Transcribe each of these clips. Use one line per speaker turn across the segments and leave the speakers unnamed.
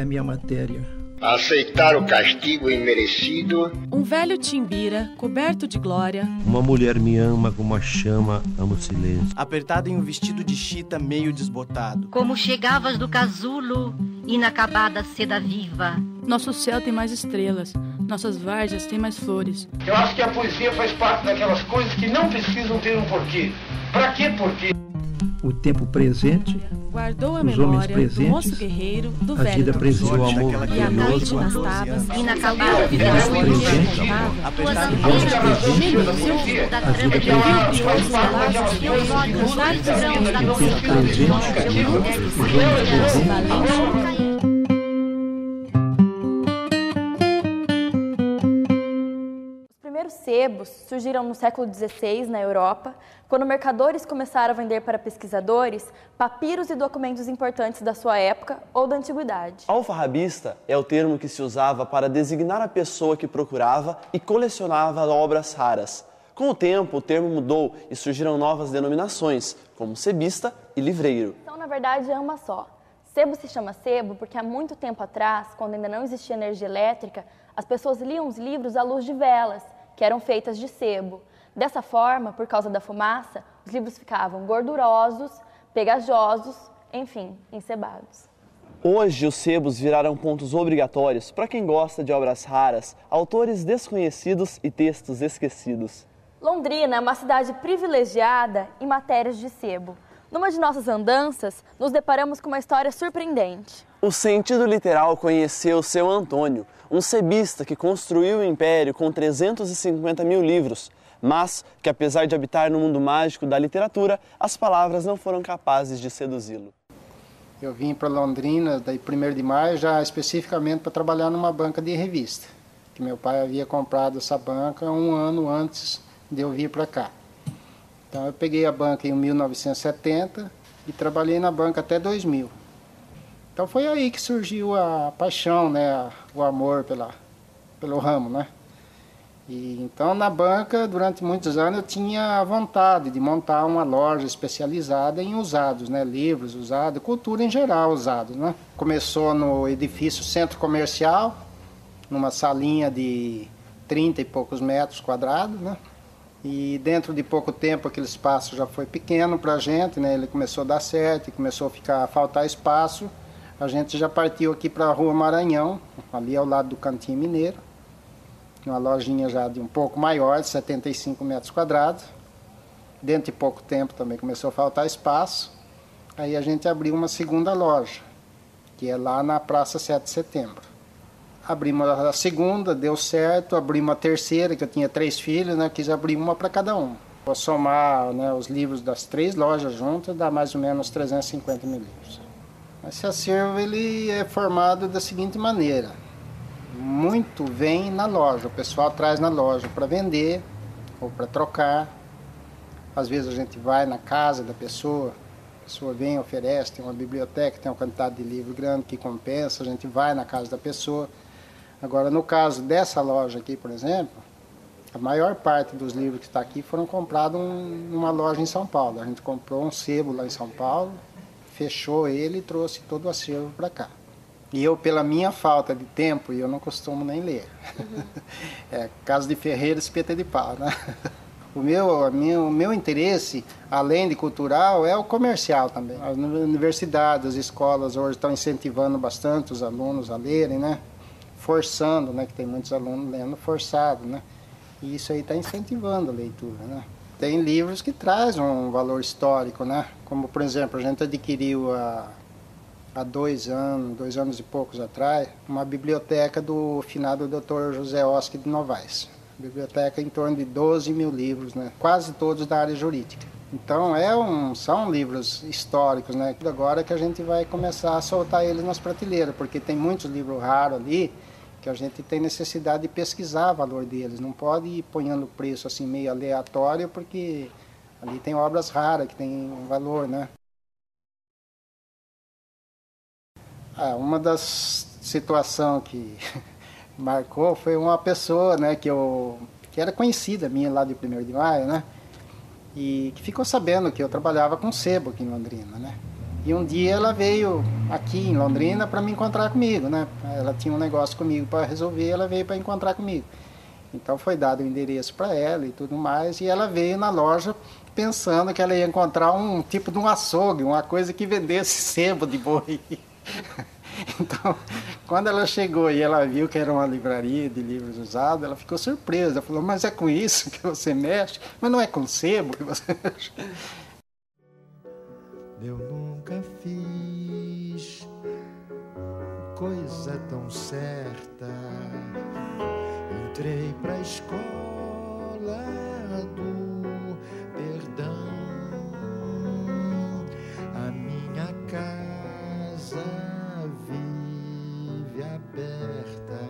a minha matéria.
Aceitar o castigo imerecido.
Um velho timbira, coberto de glória.
Uma mulher me ama como a chama ama o silêncio.
Apertado em um vestido de chita meio desbotado.
Como chegavas do casulo, inacabada seda viva.
Nosso céu tem mais estrelas, nossas várzeas têm mais flores.
Eu acho que a poesia faz parte daquelas coisas que não precisam ter um porquê. Pra que porquê?
O tempo presente,
guardou a
os homens
memória
presentes,
do moço guerreiro, do
a
velho
vida presente,
o amor
e a noite nas tábuas,
inacabada
vida presente,
tuas
os homens
antenas
presentes,
fio da
a vida
trama de
presente,
teus olhos, teus olhos,
vários
grãos da
o
nossa
tempo presente, os homens presentes.
Os primeiros sebos surgiram no século XVI na Europa, quando mercadores começaram a vender para pesquisadores papiros e documentos importantes da sua época ou da antiguidade.
Alfarrabista é o termo que se usava para designar a pessoa que procurava e colecionava obras raras. Com o tempo, o termo mudou e surgiram novas denominações, como sebista e livreiro.
Então, na verdade, é uma só. Sebo se chama sebo porque há muito tempo atrás, quando ainda não existia energia elétrica, as pessoas liam os livros à luz de velas, que eram feitas de sebo. Dessa forma, por causa da fumaça, os livros ficavam gordurosos, pegajosos, enfim, encebados.
Hoje, os sebos viraram pontos obrigatórios para quem gosta de obras raras, autores desconhecidos e textos esquecidos.
Londrina é uma cidade privilegiada em matérias de sebo. Numa de nossas andanças, nos deparamos com uma história surpreendente.
O sentido literal conheceu seu Antônio, um sebista que construiu o império com 350 mil livros, mas que, apesar de habitar no mundo mágico da literatura, as palavras não foram capazes de seduzi-lo.
Eu vim para Londrina, daí 1º de maio, já especificamente para trabalhar numa banca de revista, que meu pai havia comprado essa banca um ano antes de eu vir para cá. Então eu peguei a banca em 1970 e trabalhei na banca até 2000. Então foi aí que surgiu a paixão, né, o amor pelo ramo, né? E então na banca, durante muitos anos, eu tinha a vontade de montar uma loja especializada em usados, né, livros usados, cultura em geral usados, né? Começou no edifício Centro Comercial, numa salinha de 30 e poucos metros quadrados, né? E dentro de pouco tempo aquele espaço já foi pequeno para a gente, né? Ele começou a dar certo e começou a faltar espaço. A gente já partiu aqui para a Rua Maranhão, ali ao lado do Cantinho Mineiro. Uma lojinha já de um pouco maior, de 75 metros quadrados. Dentro de pouco tempo também começou a faltar espaço. Aí a gente abriu uma segunda loja, que é lá na Praça 7 de Setembro. Abrimos a segunda, deu certo, abrimos a terceira, que eu tinha 3 filhos, né? Quis abrir uma para cada um. Vou somar, né, os livros das 3 lojas juntas, dá mais ou menos 350 mil livros. Esse acervo ele é formado da seguinte maneira: muito vem na loja, o pessoal traz na loja para vender ou para trocar. Às vezes a gente vai na casa da pessoa, a pessoa vem, oferece, tem uma biblioteca, tem uma quantidade de livro grande que compensa, a gente vai na casa da pessoa. Agora, no caso dessa loja aqui, por exemplo, a maior parte dos livros que está aqui foram comprados numa loja em São Paulo. A gente comprou um sebo lá em São Paulo, fechou ele e trouxe todo o acervo para cá. E eu, pela minha falta de tempo, eu não costumo nem ler. É Casa de Ferreira, Espeta de Pau, né? O meu interesse, além de cultural, é o comercial também. As universidades, as escolas hoje estão incentivando bastante os alunos a lerem, né? Forçando, né? Que tem muitos alunos lendo forçado, né? E isso aí está incentivando a leitura, né? Tem livros que trazem um valor histórico, né? Como, por exemplo, a gente adquiriu há 2 anos e poucos atrás, uma biblioteca do finado Dr. José Oscar de Novaes. Biblioteca em torno de 12 mil livros, né? Quase todos da área jurídica. Então são livros históricos, né? Agora que a gente vai começar a soltar eles nas prateleiras, porque tem muitos livros raros ali que a gente tem necessidade de pesquisar o valor deles. Não pode ir ponhando preço assim meio aleatório, porque ali tem obras raras que tem um valor, né? Uma das situações que marcou foi uma pessoa, né, que era conhecida minha lá de 1º de maio, né, e que ficou sabendo que eu trabalhava com sebo aqui em Londrina, né, E um dia ela veio aqui em Londrina para me encontrar comigo, né? Ela tinha um negócio comigo para resolver, ela veio para encontrar comigo. Então foi dado o endereço para ela e tudo mais, e ela veio na loja pensando que ela ia encontrar um tipo de um açougue, uma coisa que vendesse sebo de boi. Então, quando ela chegou e ela viu que era uma livraria de livros usados, ela ficou surpresa. Ela falou, mas é com isso que você mexe? Mas não é com sebo que você mexe?
Eu nunca fiz coisa tão certa. Entrei pra escola do perdão. A minha casa vive aberta.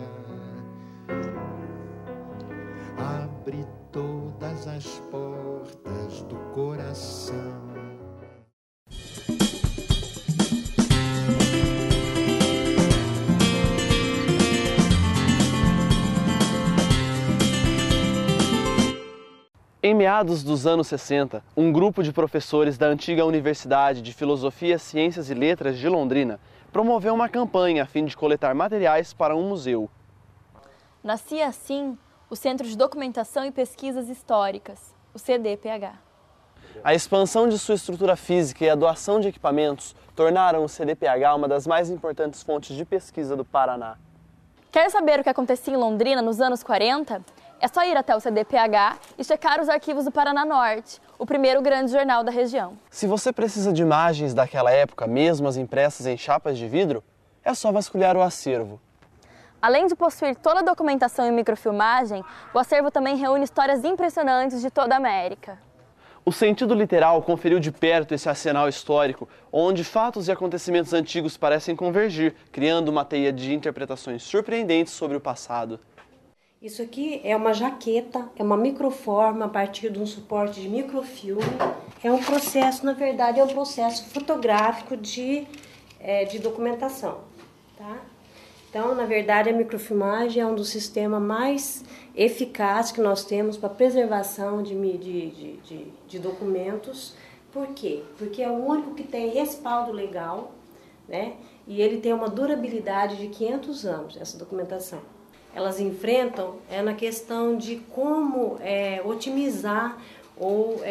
Abre todas as portas do coração.
Em meados dos anos 60, um grupo de professores da antiga Universidade de Filosofia, Ciências e Letras de Londrina promoveu uma campanha a fim de coletar materiais para um museu.
Nascia assim o Centro de Documentação e Pesquisas Históricas, o CDPH.
A expansão de sua estrutura física e a doação de equipamentos tornaram o CDPH uma das mais importantes fontes de pesquisa do Paraná.
Quer saber o que acontecia em Londrina nos anos 40? É só ir até o CDPH e checar os arquivos do Paraná Norte, o primeiro grande jornal da região.
Se você precisa de imagens daquela época, mesmo as impressas em chapas de vidro, é só vasculhar o acervo.
Além de possuir toda a documentação e microfilmagem, o acervo também reúne histórias impressionantes de toda a América.
O Sentido Literal conferiu de perto esse arsenal histórico, onde fatos e acontecimentos antigos parecem convergir, criando uma teia de interpretações surpreendentes sobre o passado.
Isso aqui é uma jaqueta, é uma microforma a partir de um suporte de microfilme. É um processo, na verdade, é um processo fotográfico de documentação, tá? Então, na verdade, a microfilmagem é um dos sistemas mais eficazes que nós temos para preservação de documentos. Por quê? Porque é o único que tem respaldo legal, né? E ele tem uma durabilidade de 500 anos, essa documentação. Elas enfrentam na questão de como otimizar ou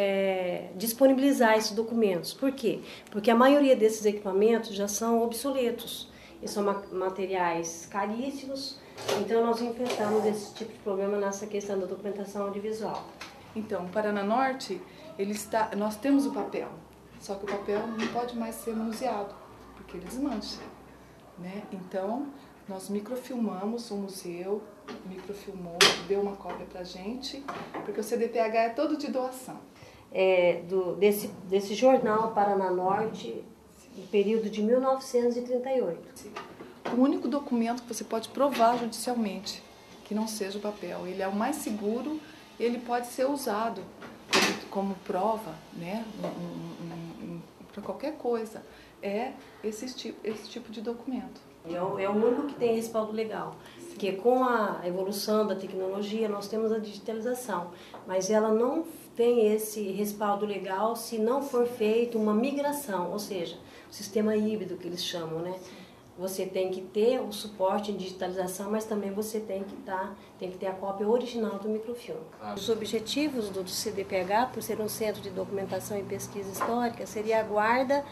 disponibilizar esses documentos. Por quê? Porque a maioria desses equipamentos já são obsoletos. E são materiais caríssimos, então nós enfrentamos esse tipo de problema nessa questão da documentação audiovisual.
Então, o Paraná Norte, nós temos o papel, só que o papel não pode mais ser manuseado, porque ele desmancha, né? Então, nós microfilmamos, o museu microfilmou, deu uma cópia pra gente, porque o CDPH é todo de doação.
Desse jornal Paraná Norte, no período de 1938.
O único documento que você pode provar judicialmente que não seja o papel. Ele é o mais seguro, ele pode ser usado como prova, né, para qualquer coisa. É esse tipo de documento.
É o único que tem respaldo legal. Porque com a evolução da tecnologia, nós temos a digitalização, mas ela não tem esse respaldo legal se não for feita uma migração, ou seja, o sistema híbrido que eles chamam, né? Você tem que ter o suporte em digitalização, mas também você tem que ter a cópia original do microfilme. Os objetivos do CDPH, por ser um centro de documentação e pesquisa histórica, seria a guarda,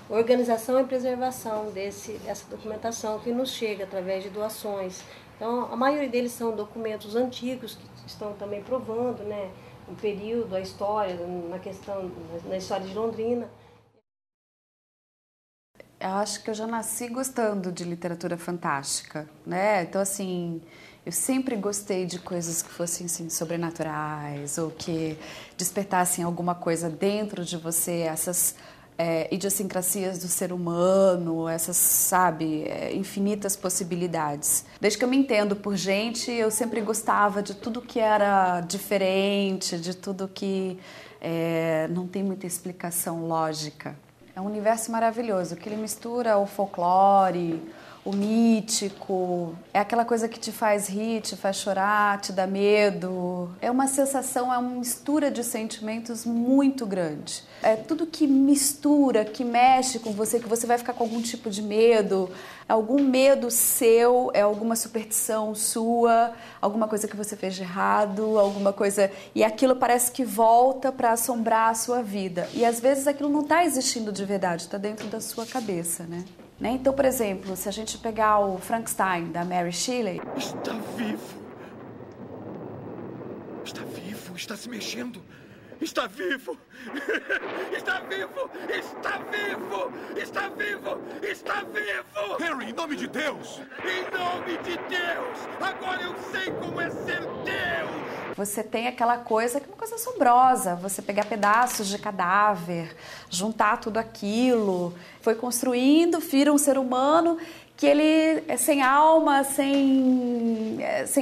organização e preservação dessa documentação que nos chega através de doações. Então, a maioria deles são documentos antigos que estão também provando, né, o período, a história, na história de Londrina.
Eu acho que eu já nasci gostando de literatura fantástica, né? Então, assim, eu sempre gostei de coisas que fossem, assim, sobrenaturais ou que despertassem alguma coisa dentro de você, essas idiosincrasias do ser humano, essas, sabe, infinitas possibilidades. Desde que eu me entendo por gente, eu sempre gostava de tudo que era diferente, de tudo que não tem muita explicação lógica. É um universo maravilhoso, que ele mistura o folclore, o mítico, é aquela coisa que te faz rir, te faz chorar, te dá medo. É uma sensação, é uma mistura de sentimentos muito grande. É tudo que mistura, que mexe com você, que você vai ficar com algum tipo de medo, algum medo seu, é alguma superstição sua, alguma coisa que você fez de errado, alguma coisa... E aquilo parece que volta para assombrar a sua vida. E às vezes aquilo não está existindo de verdade, está dentro da sua cabeça, né? Então, por exemplo, se a gente pegar o Frankenstein, da Mary Shelley...
Está vivo! Está vivo! Está se mexendo! Está vivo! Está vivo! Está vivo! Está vivo! Está vivo! Harry, em nome de Deus! Em nome de Deus! Agora eu sei como é ser Deus!
Você tem aquela coisa que é uma coisa assombrosa, você pegar pedaços de cadáver, juntar tudo aquilo, foi construindo, vira um ser humano que ele é sem alma, sem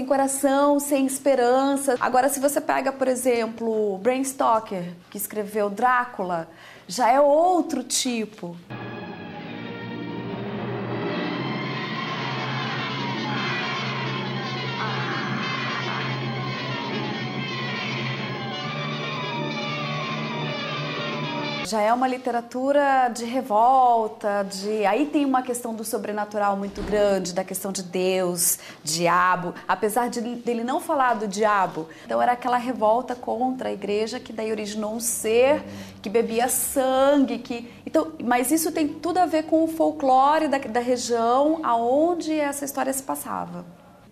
coração, sem esperança. Agora, se você pega, por exemplo, Bram Stoker, que escreveu Drácula, já é outro tipo. Já é uma literatura de revolta, aí tem uma questão do sobrenatural muito grande, da questão de Deus, diabo, apesar dele não falar do diabo. Então era aquela revolta contra a igreja que daí originou um ser que bebia sangue, mas isso tem tudo a ver com o folclore da região aonde essa história se passava.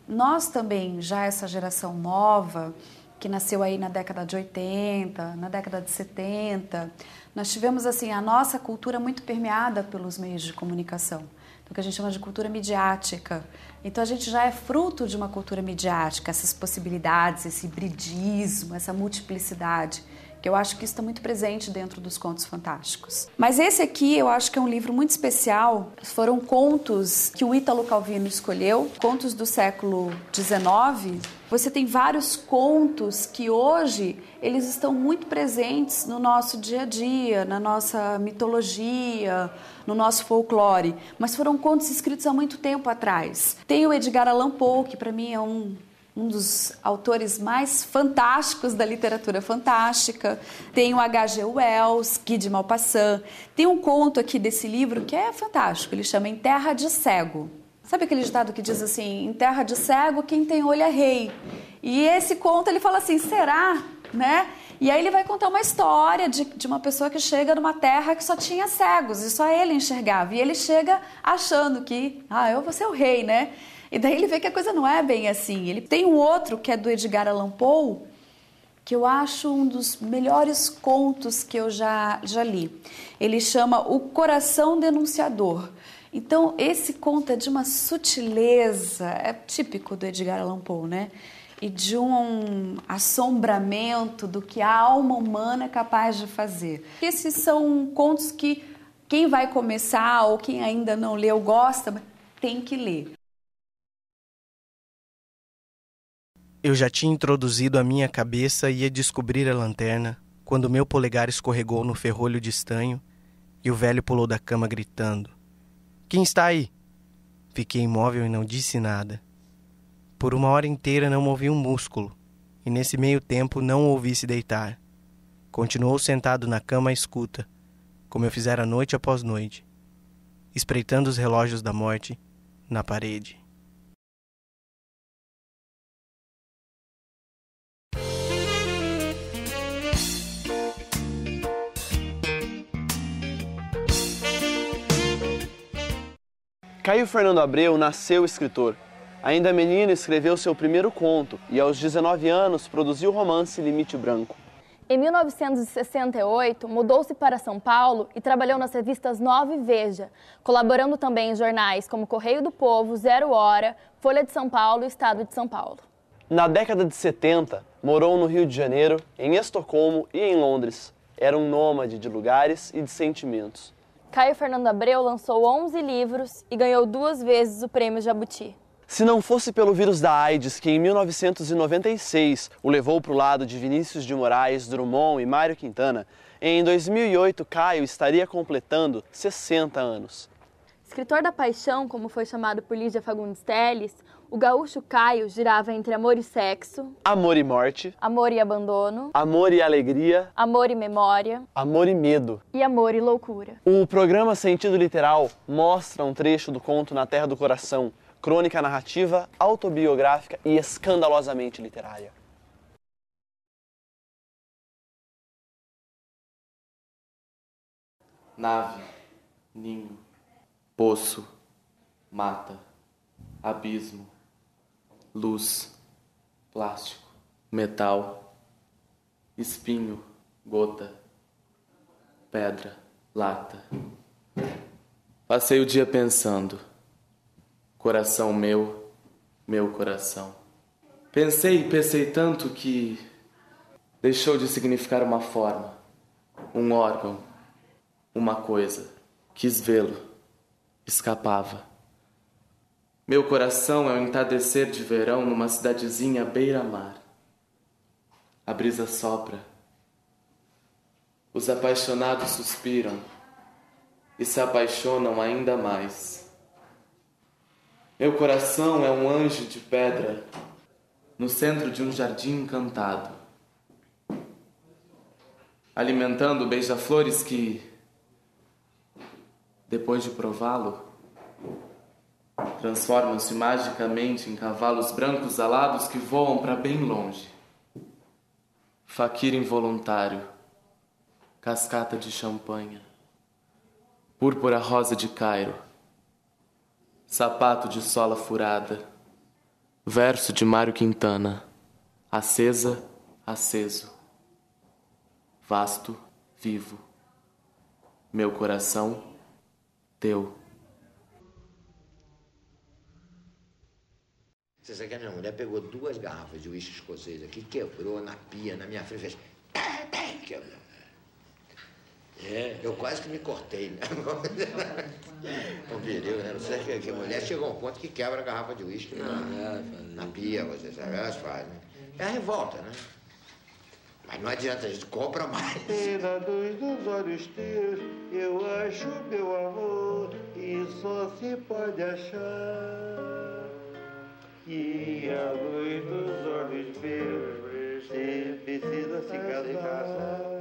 Nós também, já essa geração nova, que nasceu aí na década de 80, na década de 70, nós tivemos assim a nossa cultura muito permeada pelos meios de comunicação, o que a gente chama de cultura midiática. Então a gente já é fruto de uma cultura midiática, essas possibilidades, esse hibridismo, essa multiplicidade, que eu acho que isso está muito presente dentro dos contos fantásticos. Mas esse aqui eu acho que é um livro muito especial. Foram contos que o Ítalo Calvino escolheu, contos do século XIX. Você tem vários contos que hoje eles estão muito presentes no nosso dia a dia, na nossa mitologia, no nosso folclore, mas foram contos escritos há muito tempo atrás. Tem o Edgar Allan Poe, que para mim é um dos autores mais fantásticos da literatura fantástica. Tem o H.G. Wells, Guy de Maupassant. Tem um conto aqui desse livro que é fantástico, ele chama Em Terra de Cego. Sabe aquele ditado que diz assim, em terra de cego, quem tem olho é rei. E esse conto, ele fala assim, será? Né? E aí ele vai contar uma história de uma pessoa que chega numa terra que só tinha cegos, e só ele enxergava. E ele chega achando que, eu vou ser o rei, né? E daí ele vê que a coisa não é bem assim. Ele tem um outro, que é do Edgar Allan Poe, que eu acho um dos melhores contos que eu já li. Ele chama O Coração Denunciador. Então, esse conto é de uma sutileza, é típico do Edgar Allan Poe, né? E de um assombramento do que a alma humana é capaz de fazer. Esses são contos que quem vai começar ou quem ainda não leu gosta, tem que ler.
Eu já tinha introduzido a minha cabeça e ia descobrir a lanterna, quando meu polegar escorregou no ferrolho de estanho e o velho pulou da cama gritando. Quem está aí? Fiquei imóvel e não disse nada. Por uma hora inteira não movi um músculo, e nesse meio tempo não o ouvi se deitar. Continuou sentado na cama à escuta, como eu fizera noite após noite, espreitando os relógios da morte na parede.
Caio Fernando Abreu nasceu escritor. Ainda menino, escreveu seu primeiro conto e, aos 19 anos, produziu o romance Limite Branco.
Em 1968, mudou-se para São Paulo e trabalhou nas revistas Nova e Veja, colaborando também em jornais como Correio do Povo, Zero Hora, Folha de São Paulo e Estado de São Paulo.
Na década de 70, morou no Rio de Janeiro, em Estocolmo e em Londres. Era um nômade de lugares e de sentimentos.
Caio Fernando Abreu lançou 11 livros e ganhou 2 vezes o Prêmio Jabuti.
Se não fosse pelo vírus da AIDS, que em 1996 o levou para o lado de Vinícius de Moraes, Drummond e Mário Quintana, em 2008 Caio estaria completando 60 anos.
Escritor da paixão, como foi chamado por Lídia Fagundes Telles, o gaúcho Caio girava entre amor e sexo,
amor e morte,
amor e abandono,
amor e alegria,
amor e memória,
amor e medo
e amor e loucura.
O programa Sentido Literal mostra um trecho do conto Na Terra do Coração, crônica narrativa, autobiográfica e escandalosamente literária.
Nave, ninho, poço, mata, abismo, luz, plástico, metal, espinho, gota, pedra, lata. Passei o dia pensando, coração meu, meu coração. Pensei e pensei tanto que deixou de significar uma forma, um órgão, uma coisa. Quis vê-lo, escapava. Meu coração é o entardecer de verão numa cidadezinha à beira-mar. A brisa sopra. Os apaixonados suspiram e se apaixonam ainda mais. Meu coração é um anjo de pedra no centro de um jardim encantado, alimentando beija-flores que, depois de prová-lo, transformam-se magicamente em cavalos brancos alados que voam para bem longe. Faquir involuntário, cascata de champanhe, púrpura rosa de Cairo, sapato de sola furada, verso de Mário Quintana, acesa, aceso, vasto, vivo, meu coração, teu.
Você sabe que a minha mulher pegou 2 garrafas de uísque escocês aqui, quebrou na pia, na minha frente, fez... quebrou. Eu quase que me cortei, né? Um perigo, né? Não sei que a mulher chegou a um ponto que quebra a garrafa de uísque na pia, você sabe, elas fazem. É a revolta, né? Mas não adianta, a gente compra mais.
Na luz dos olhos teus, eu acho meu amor, e só se pode achar. E a luz dos olhos meus, você precisa se casar.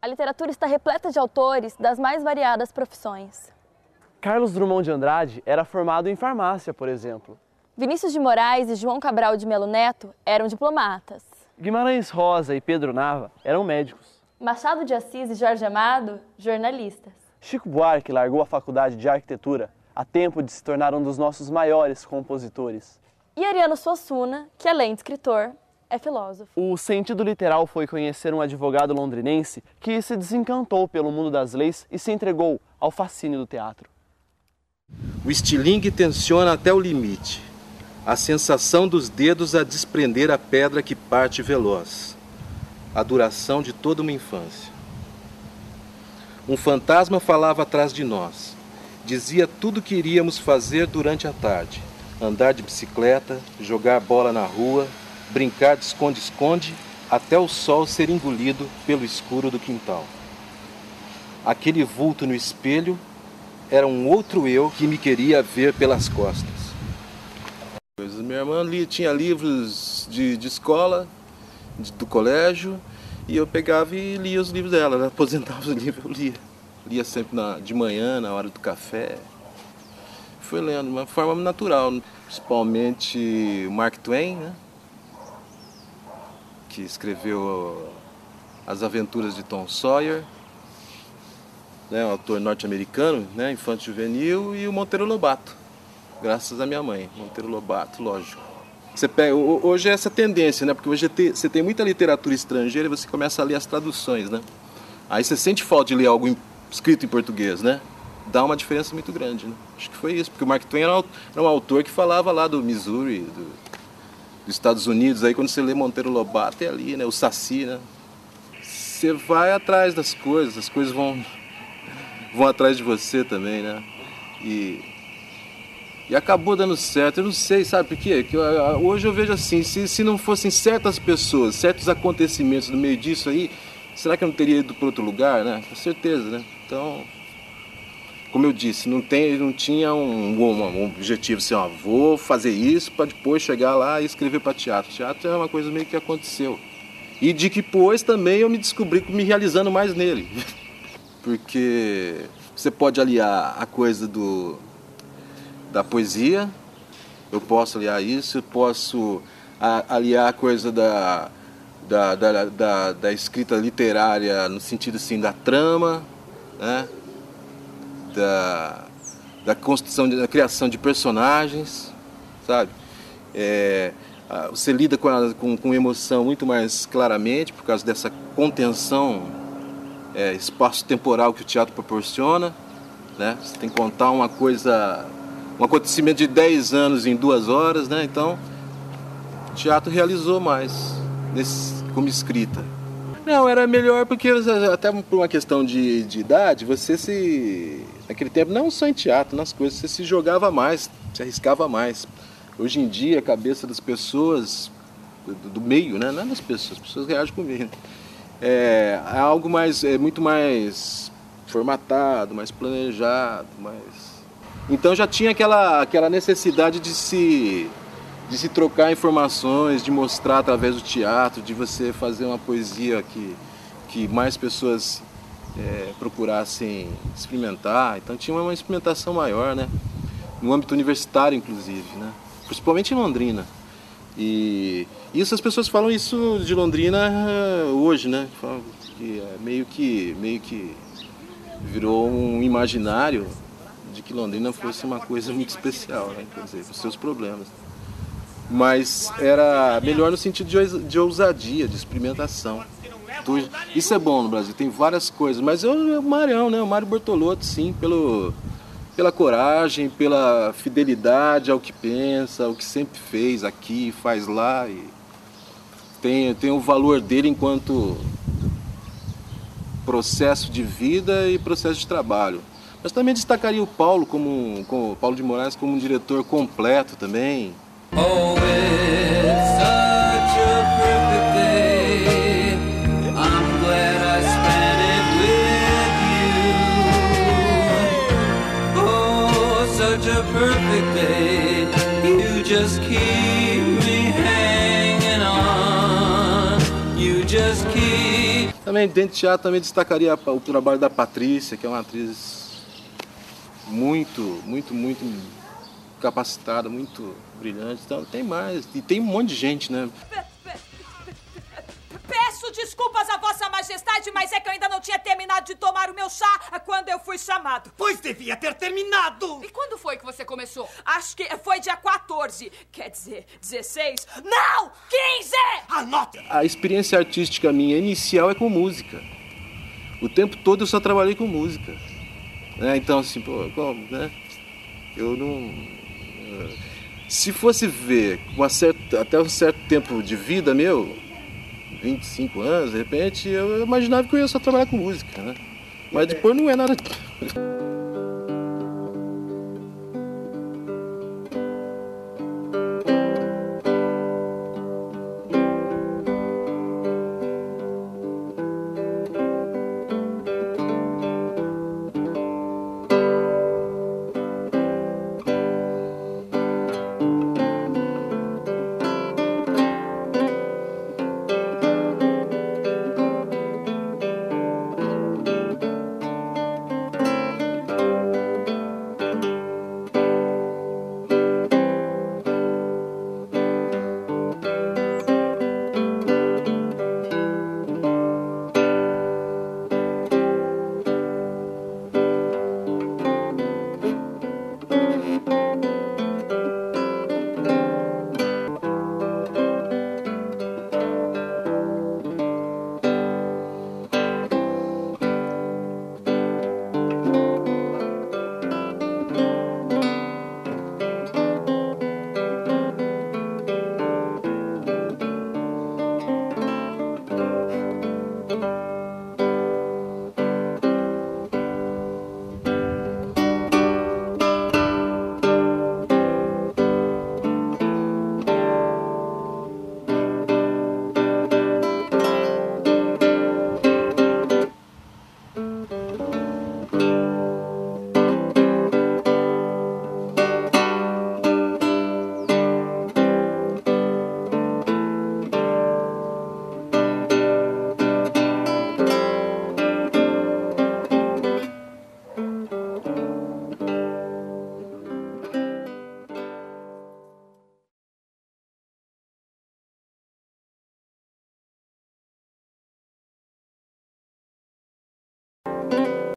A literatura está repleta de autores das mais variadas profissões.
Carlos Drummond de Andrade era formado em farmácia, por exemplo.
Vinícius de Moraes e João Cabral de Melo Neto eram diplomatas.
Guimarães Rosa e Pedro Nava eram médicos.
Machado de Assis e Jorge Amado, jornalistas.
Chico Buarque largou a faculdade de arquitetura a tempo de se tornar um dos nossos maiores compositores.
E Ariano Suassuna, que além de escritor, é filósofo.
O Sentido Literal foi conhecer um advogado londrinense que se desencantou pelo mundo das leis e se entregou ao fascínio do teatro.
O estilingue tensiona até o limite, a sensação dos dedos a desprender a pedra que parte veloz, a duração de toda uma infância. Um fantasma falava atrás de nós, dizia tudo o que iríamos fazer durante a tarde, andar de bicicleta, jogar bola na rua, brincar de esconde-esconde, até o sol ser engolido pelo escuro do quintal. Aquele vulto no espelho era um outro eu que me queria ver pelas costas.
Minha irmã tinha livros de escola, do colégio, e eu pegava e lia os livros dela. Ela aposentava os livros, eu lia. Lia sempre de manhã, na hora do café. Fui lendo de uma forma natural, principalmente o Mark Twain, né? Que escreveu As Aventuras de Tom Sawyer, né, um autor norte-americano, né, infanto-juvenil, e o Monteiro Lobato, graças à minha mãe. Monteiro Lobato, lógico. Você pega, hoje é essa tendência, né, porque hoje você tem muita literatura estrangeira e você começa a ler as traduções, né? Aí você sente falta de ler algo escrito em português, né? Dá uma diferença muito grande, né? Acho que foi isso, porque o Mark Twain era um autor que falava lá do Missouri, dos Estados Unidos. Aí quando você lê Monteiro Lobato é ali, né, o Saci, né? Você vai atrás das coisas, as coisas vão atrás de você também, né? E E acabou dando certo. Eu não sei, sabe por quê? Hoje eu vejo assim, se não fossem certas pessoas, certos acontecimentos no meio disso aí, será que eu não teria ido para outro lugar, né? Com certeza, né? Então, como eu disse, não tinha um objetivo assim, ó, vou fazer isso para depois chegar lá e escrever para teatro. Teatro é uma coisa meio que aconteceu. E de que depois também eu me descobri me realizando mais nele. Porque você pode aliar a coisa da poesia, eu posso aliar isso, eu posso aliar a coisa da escrita literária no sentido assim da trama, né? Da construção, da criação de personagens, sabe? Você lida com emoção muito mais claramente por causa dessa contenção espaço-temporal que o teatro proporciona, né? Você tem que contar um acontecimento de 10 anos em 2 horas, né? Então, o teatro realizou mais como escrita. Não, era melhor porque até por uma questão de idade, naquele tempo, não só em teatro, nas coisas, você se jogava mais, se arriscava mais. Hoje em dia, a cabeça das pessoas, do meio, né? Não é das pessoas, as pessoas reagem com o meio. É algo muito mais formatado, mais planejado, Então já tinha aquela necessidade de se trocar informações, de mostrar através do teatro, de você fazer uma poesia que mais pessoas procurassem experimentar. Então tinha uma experimentação maior, né? No âmbito universitário, inclusive, né? Principalmente em Londrina. E isso, as pessoas falam isso de Londrina hoje, né? Falam que meio que virou um imaginário de que Londrina fosse uma coisa muito especial, né? Quer dizer, com seus problemas. Mas era melhor no sentido de ousadia, de experimentação. Isso é bom no Brasil, tem várias coisas, mas o Marião, né? O Mário Bortolotto, sim, pela coragem, pela fidelidade ao que pensa, ao que sempre fez aqui, faz lá. E tem o valor dele enquanto processo de vida e processo de trabalho. Mas também destacaria o Paulo, como Paulo de Moraes, como um diretor completo também.
Oh, it's such a perfect day. I'm glad I spent it with you. Oh, such a perfect day. You just keep me hanging on. You just keep...
Também dentro do teatro também destacaria o trabalho da Patrícia, que é uma atriz muito capacitada, muito brilhante. Então tem mais, e tem um monte de gente, né?
Peço desculpas a Vossa Majestade, mas é que eu ainda não tinha terminado de tomar o meu chá quando eu fui chamado.
Pois devia ter terminado!
E quando foi que você começou? Acho que foi dia 14. Quer dizer, 16? Não! 15!
Anote!
A experiência artística minha inicial é com música. O tempo todo eu só trabalhei com música. Então, assim, né? Eu não... Se fosse ver até um certo tempo de vida meu, 25 anos, de repente, eu imaginava que eu ia só trabalhar com música, né? Mas depois não é nada...